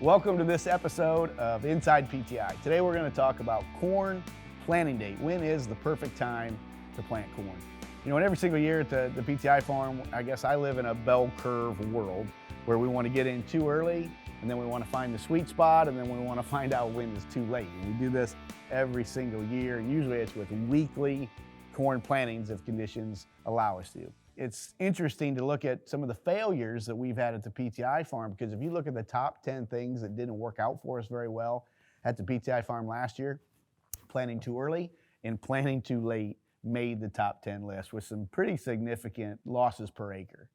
Welcome to this episode of Inside PTI. Today we're going to talk about corn planting date. When is the perfect time to plant corn? You know, and every single year at the PTI farm, I guess I live in a bell curve world where we want to get in too early, and then we want to find the sweet spot, and then we want to find out when it's too late. And we do this every single year, and usually it's with weekly corn plantings if conditions allow us to. It's interesting to look at some of the failures that we've had at the PTI farm, because if you look at the top 10 things that didn't work out for us very well at the PTI farm last year, planting too early and planting too late made the top 10 list with some pretty significant losses per acre.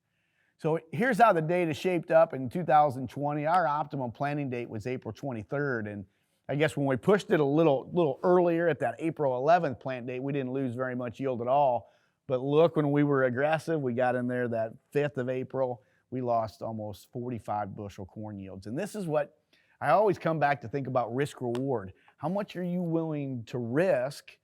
So here's how the data shaped up in 2020. Our optimum planting date was April 23rd, and I guess when we pushed it a little earlier at that April 11th plant date, we didn't lose very much yield at all. But look, when we were aggressive, we got in there that 5th of April, we lost almost 45 bushel corn yields. And this is what I always come back to think about: risk reward. How much are you willing to risk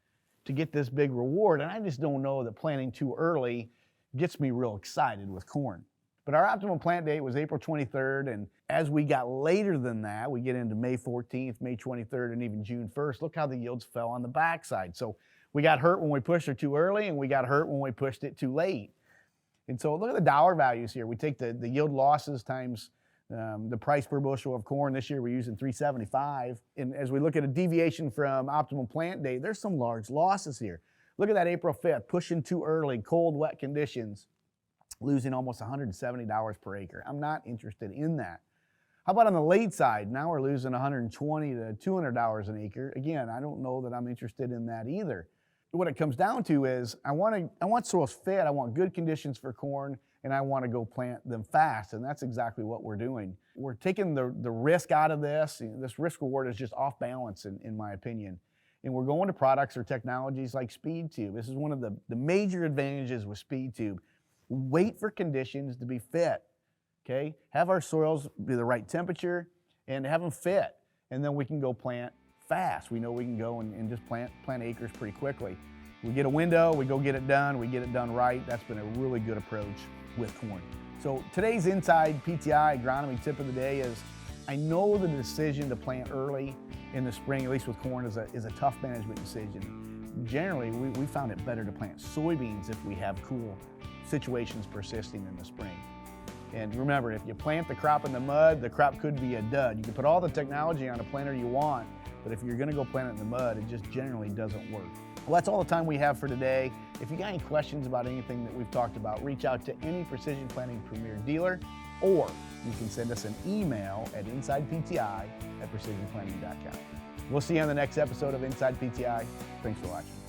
to get this big reward? And I just don't know that planting too early gets me real excited with corn. But our optimum plant date was April 23rd, and as we got later than that, we get into May 14th, May 23rd, and even June 1st, look how the yields fell on the backside. So we got hurt when we pushed it too early, and we got hurt when we pushed it too late. And so look at the dollar values here. We take the yield losses times the price per bushel of corn. This year we're using $3.75. And as we look at a deviation from optimum plant date, there's some large losses here. Look at that April 5th, pushing too early, cold, wet conditions, losing almost $170 per acre. I'm not interested in that. How about on the late side? Now we're losing $120 to $200 an acre. Again, I don't know that I'm interested in that either. What it comes down to is I want soils fit, I want good conditions for corn, and I want to go plant them fast, and that's exactly what we're doing. We're taking the risk out of this. This risk reward is just off balance in my opinion. And we're going to products or technologies like SpeedTube. This is one of the major advantages with SpeedTube. Wait for conditions to be fit, okay? Have our soils be the right temperature and have them fit, and then we can go plant fast. We know we can go and just plant acres pretty quickly. We get a window, we go get it done, we get it done right. That's been a really good approach with corn. So today's Inside PTI agronomy tip of the day is, I know the decision to plant early in the spring, at least with corn, is a tough management decision. Generally, we found it better to plant soybeans if we have cool situations persisting in the spring. And remember, if you plant the crop in the mud, the crop could be a dud. You can put all the technology on a planter you want, but if you're gonna go plant it in the mud, it just generally doesn't work. Well, that's all the time we have for today. If you got any questions about anything that we've talked about, reach out to any Precision Planting Premier dealer, or you can send us an email at InsidePTI@precisionplanting.com. We'll see you on the next episode of Inside PTI. Thanks for watching.